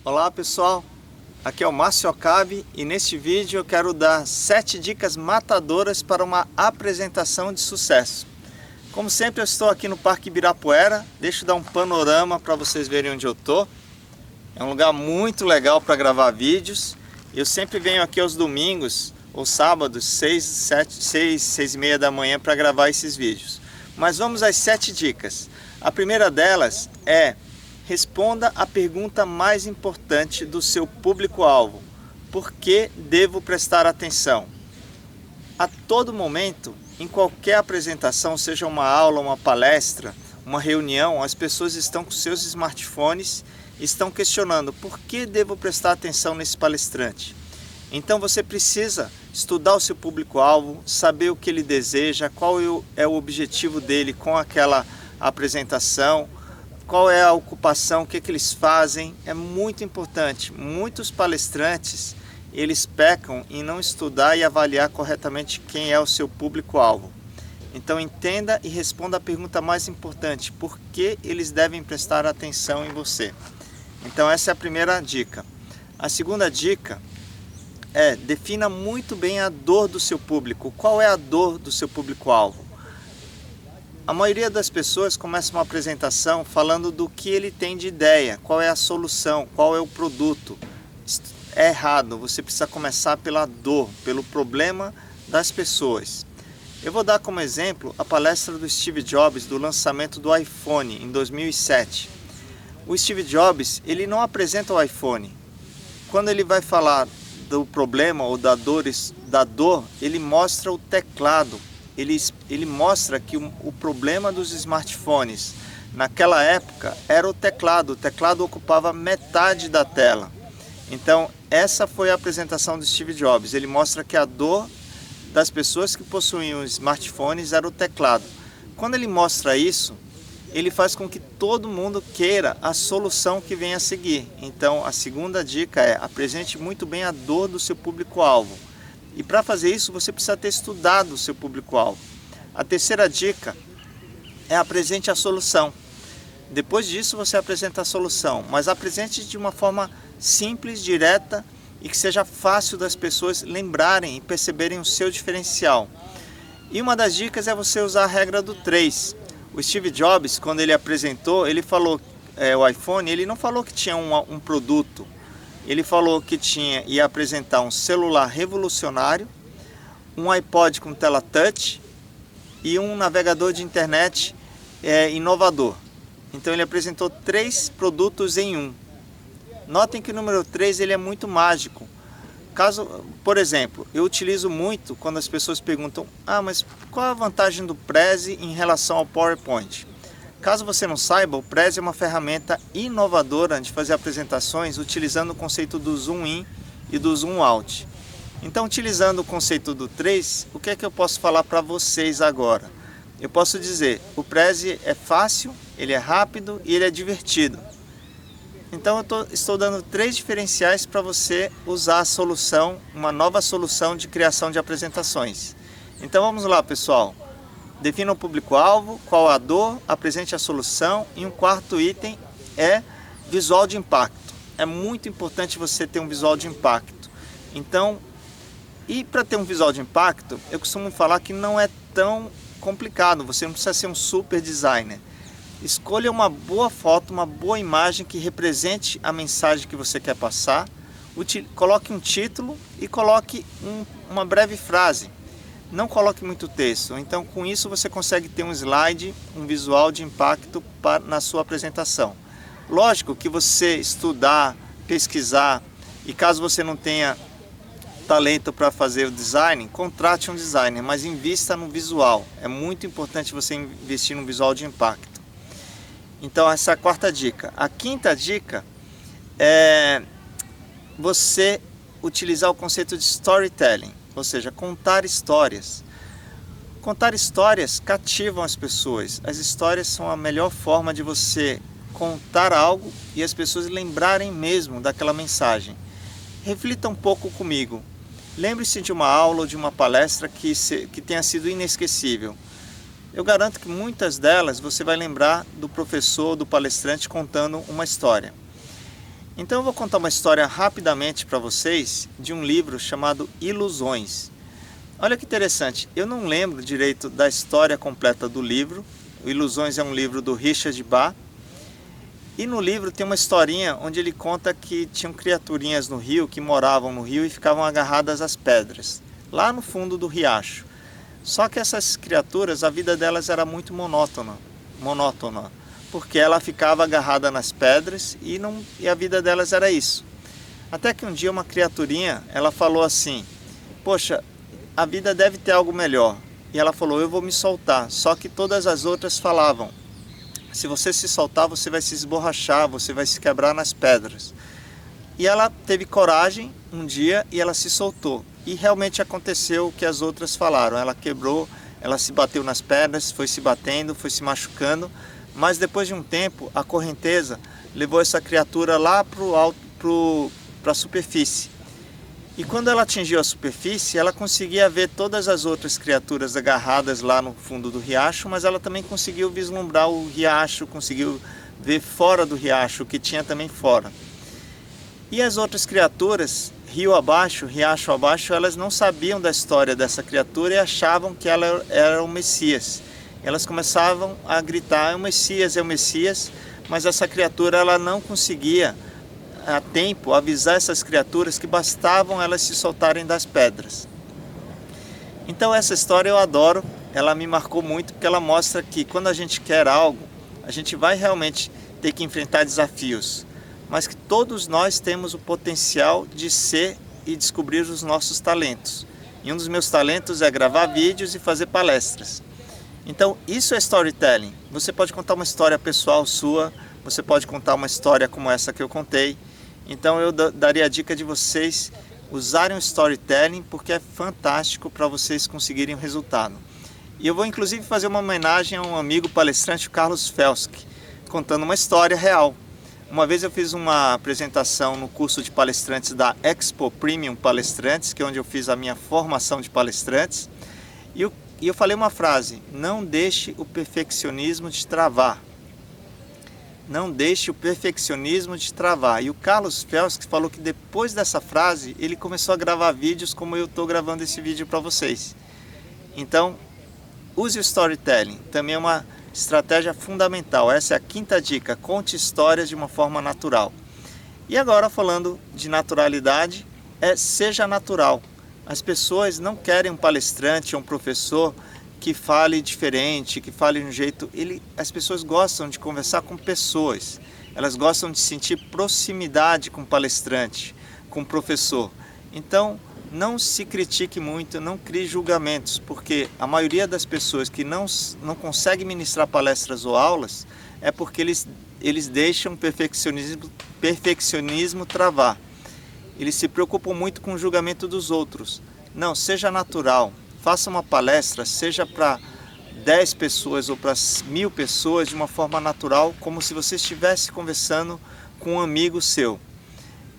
Olá pessoal, aqui é o Márcio Okabe e neste vídeo eu quero dar 7 dicas matadoras para uma apresentação de sucesso. Como sempre eu estou aqui no Parque Ibirapuera, deixa eu dar um panorama para vocês verem onde eu estou. É um lugar muito legal para gravar vídeos. Eu sempre venho aqui aos domingos ou sábados, 6 e meia da manhã para gravar esses vídeos. Mas vamos às 7 dicas. A primeira delas é: responda a pergunta mais importante do seu público-alvo. Por que devo prestar atenção? A todo momento, em qualquer apresentação, seja uma aula, uma palestra, uma reunião, as pessoas estão com seus smartphones e estão questionando: por que devo prestar atenção nesse palestrante? Então você precisa estudar o seu público-alvo, saber o que ele deseja, qual é o objetivo dele com aquela apresentação, qual é a ocupação, o que eles fazem. É muito importante. Muitos palestrantes, eles pecam em não estudar e avaliar corretamente quem é o seu público-alvo. Então entenda e responda a pergunta mais importante: por que eles devem prestar atenção em você? Então essa é a primeira dica. A segunda dica é: defina muito bem a dor do seu público. Qual é a dor do seu público-alvo? A maioria das pessoas começa uma apresentação falando do que ele tem de ideia, qual é a solução, qual é o produto. É errado, você precisa começar pela dor, pelo problema das pessoas. Eu vou dar como exemplo a palestra do Steve Jobs do lançamento do iPhone em 2007. O Steve Jobs, ele não apresenta o iPhone. Quando ele vai falar do problema ou da dor, ele mostra o teclado. Ele mostra que o problema dos smartphones naquela época era o teclado ocupava metade da tela. Então essa foi a apresentação do Steve Jobs. Ele mostra que a dor das pessoas que possuíam smartphones era o teclado. Quando ele mostra isso, ele faz com que todo mundo queira a solução que vem a seguir. Então a segunda dica é: apresente muito bem a dor do seu público-alvo. E para fazer isso você precisa ter estudado o seu público-alvo. A terceira dica é: apresente a solução. Depois disso você apresenta a solução, mas apresente de uma forma simples, direta e que seja fácil das pessoas lembrarem e perceberem o seu diferencial. E uma das dicas é você usar a regra do 3. O Steve Jobs, quando ele apresentou, ele falou o iPhone, ele não falou que tinha um produto. Ele falou que ia apresentar um celular revolucionário, um iPod com tela touch e um navegador de internet inovador. Então ele apresentou 3 produtos em um. Notem que o número 3 ele é muito mágico. Por exemplo, eu utilizo muito quando as pessoas perguntam: mas qual a vantagem do Prezi em relação ao PowerPoint? Caso você não saiba, o Prezi é uma ferramenta inovadora de fazer apresentações utilizando o conceito do zoom in e do zoom out. Então, utilizando o conceito do 3, o que é que eu posso falar para vocês agora? Eu posso dizer: o Prezi é fácil, ele é rápido e ele é divertido. Então eu estou dando 3 diferenciais para você usar a solução, uma nova solução de criação de apresentações. Então vamos lá, pessoal. Defina o público-alvo, qual a dor, apresente a solução, e um quarto item é visual de impacto. É muito importante você ter um visual de impacto. Então, e para ter um visual de impacto, eu costumo falar que não é tão complicado, você não precisa ser um super designer. Escolha uma boa foto, uma boa imagem que represente a mensagem que você quer passar. Coloque um título e coloque uma breve frase. Não coloque muito texto. Então com isso você consegue ter um slide, um visual de impacto na sua apresentação. Lógico que você estudar, pesquisar, e caso você não tenha talento para fazer o design, contrate um designer, mas invista no visual. É muito importante você investir no visual de impacto. Então essa é a quarta dica. A quinta dica é você utilizar o conceito de storytelling, ou seja, contar histórias. Contar histórias cativam as pessoas. As histórias são a melhor forma de você contar algo e as pessoas lembrarem mesmo daquela mensagem. Reflita um pouco comigo. Lembre-se de uma aula ou de uma palestra que tenha sido inesquecível. Eu garanto que muitas delas você vai lembrar do professor, do palestrante contando uma história. Então eu vou contar uma história rapidamente para vocês de um livro chamado Ilusões. Olha que interessante, eu não lembro direito da história completa do livro. O Ilusões é um livro do Richard Bach. E no livro tem uma historinha onde ele conta que tinham criaturinhas no rio, que moravam no rio e ficavam agarradas às pedras, lá no fundo do riacho. Só que essas criaturas, a vida delas era muito monótona, porque ela ficava agarrada nas pedras e a vida delas era isso. Até que um dia uma criaturinha, ela falou assim: poxa, a vida deve ter algo melhor. E ela falou: eu vou me soltar. Só que todas as outras falavam: se você se soltar, você vai se esborrachar, você vai se quebrar nas pedras. E ela teve coragem um dia e ela se soltou. E realmente aconteceu o que as outras falaram. Ela quebrou, ela se bateu nas pedras, foi se batendo, foi se machucando. Mas depois de um tempo, a correnteza levou essa criatura lá para a superfície. E quando ela atingiu a superfície, ela conseguia ver todas as outras criaturas agarradas lá no fundo do riacho, mas ela também conseguiu vislumbrar o riacho, conseguiu ver fora do riacho, o que tinha também fora. E as outras criaturas, rio abaixo, riacho abaixo, elas não sabiam da história dessa criatura e achavam que ela era o Messias. Elas começavam a gritar: é o Messias, mas essa criatura ela não conseguia a tempo avisar essas criaturas que bastavam elas se soltarem das pedras. Então essa história eu adoro, ela me marcou muito porque ela mostra que quando a gente quer algo, a gente vai realmente ter que enfrentar desafios, mas que todos nós temos o potencial de ser e descobrir os nossos talentos. E um dos meus talentos é gravar vídeos e fazer palestras. Então isso é storytelling. Você pode contar uma história pessoal sua, você pode contar uma história como essa que eu contei. Então eu daria a dica de vocês usarem o storytelling, porque é fantástico para vocês conseguirem o resultado. E eu vou inclusive fazer uma homenagem a um amigo palestrante, o Carlos Felski, contando uma história real. Uma vez eu fiz uma apresentação no curso de palestrantes da Expo Premium Palestrantes, que é onde eu fiz a minha formação de palestrantes, e eu falei uma frase: não deixe o perfeccionismo te travar. Não deixe o perfeccionismo te travar. E o Carlos Felski falou que depois dessa frase, ele começou a gravar vídeos como eu estou gravando esse vídeo para vocês. Então, use o storytelling. Também é uma estratégia fundamental. Essa é a quinta dica. Conte histórias de uma forma natural. E agora, falando de naturalidade, seja natural. As pessoas não querem um palestrante ou um professor que fale diferente, que fale de um jeito... As pessoas gostam de conversar com pessoas, elas gostam de sentir proximidade com o palestrante, com o professor. Então, não se critique muito, não crie julgamentos, porque a maioria das pessoas que não consegue ministrar palestras ou aulas é porque eles deixam o perfeccionismo travar. Eles se preocupam muito com o julgamento dos outros. Não, seja natural. Faça uma palestra, seja para 10 pessoas ou para 1000 pessoas, de uma forma natural, como se você estivesse conversando com um amigo seu.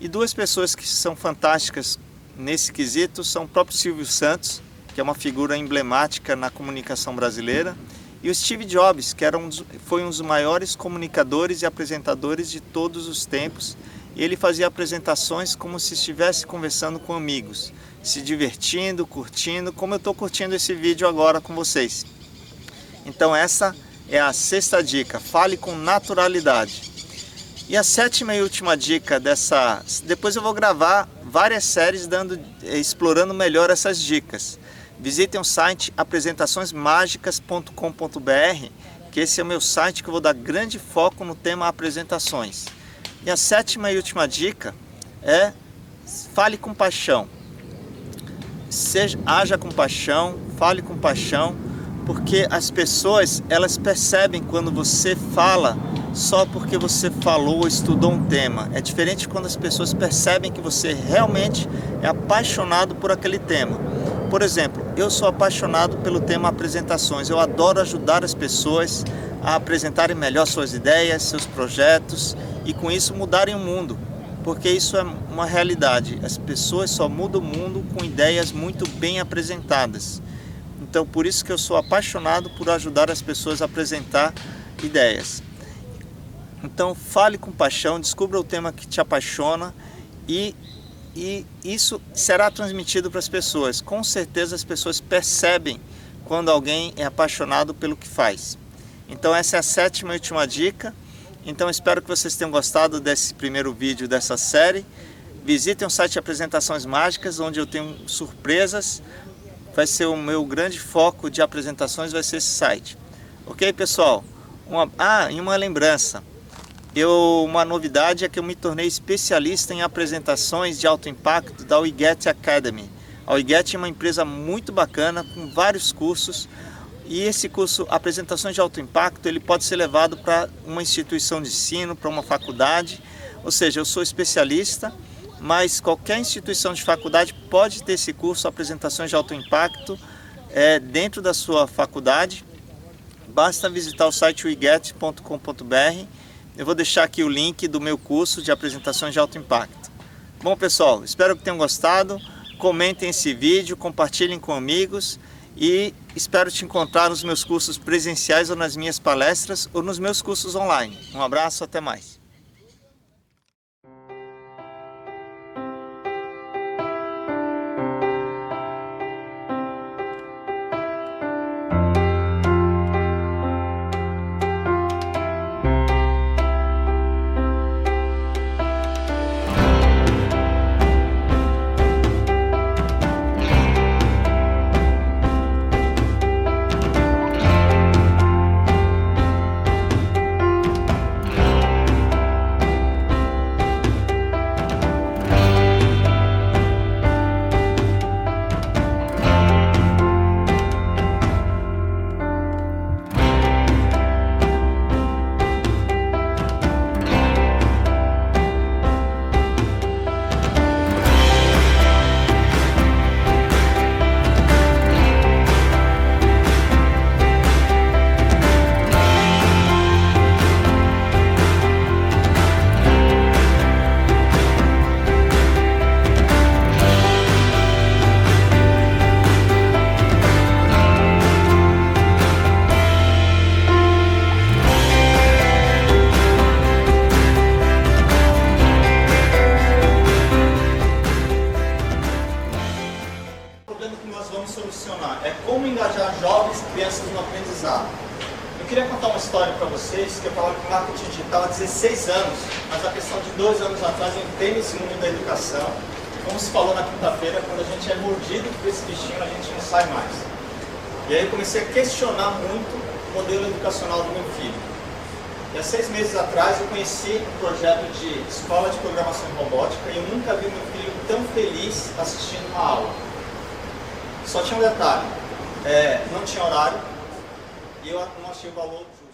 E duas pessoas que são fantásticas nesse quesito são o próprio Silvio Santos, que é uma figura emblemática na comunicação brasileira, e o Steve Jobs, que foi um dos maiores comunicadores e apresentadores de todos os tempos. E ele fazia apresentações como se estivesse conversando com amigos, se divertindo, curtindo, como eu estou curtindo esse vídeo agora com vocês. Então essa é a sexta dica: fale com naturalidade. E a sétima e última dica depois eu vou gravar várias séries explorando melhor essas dicas. Visitem o site apresentaçõesmágicas.com.br, que esse é o meu site que eu vou dar grande foco no tema apresentações. E a sétima e última dica é: fale com paixão. Haja com paixão, fale com paixão, porque as pessoas, elas percebem quando você fala só porque você falou ou estudou um tema. É diferente quando as pessoas percebem que você realmente é apaixonado por aquele tema. Por exemplo, eu sou apaixonado pelo tema apresentações. Eu adoro ajudar as pessoas a apresentarem melhor suas ideias, seus projetos e com isso mudarem o mundo. Porque isso é uma realidade. As pessoas só mudam o mundo com ideias muito bem apresentadas. Então, por isso que eu sou apaixonado por ajudar as pessoas a apresentar ideias. Então fale com paixão, descubra o tema que te apaixona e isso será transmitido para as pessoas. Com certeza as pessoas percebem quando alguém é apaixonado pelo que faz. Então essa é a 7ª e última dica. Então espero que vocês tenham gostado desse primeiro vídeo dessa série. Visitem o site de Apresentações Mágicas, onde eu tenho surpresas. Vai ser o meu grande foco de apresentações, vai ser esse site. Ok, pessoal? E uma lembrança. Uma novidade é que eu me tornei especialista em apresentações de alto impacto da WeGet Academy. A WeGet é uma empresa muito bacana, com vários cursos. E esse curso, Apresentações de Alto Impacto, ele pode ser levado para uma instituição de ensino, para uma faculdade. Ou seja, eu sou especialista, mas qualquer instituição de faculdade pode ter esse curso, Apresentações de Alto Impacto, dentro da sua faculdade. Basta visitar o site weget.com.br. Eu vou deixar aqui o link do meu curso de Apresentações de Alto Impacto. Bom, pessoal, espero que tenham gostado. Comentem esse vídeo, compartilhem com amigos e espero te encontrar nos meus cursos presenciais ou nas minhas palestras ou nos meus cursos online. Um abraço, até mais. Como engajar jovens e crianças no aprendizado. Eu queria contar uma história para vocês, que eu trabalho com marketing digital há 16 anos, mas a questão de 2 anos atrás eu entrei nesse mundo da educação. Como se falou na quinta-feira, quando a gente é mordido por esse bichinho, a gente não sai mais. E aí eu comecei a questionar muito o modelo educacional do meu filho. E há 6 meses atrás eu conheci um projeto de escola de programação e robótica e eu nunca vi meu filho tão feliz assistindo uma aula. Só tinha um detalhe. Não tinha horário e eu não achei o valor justo.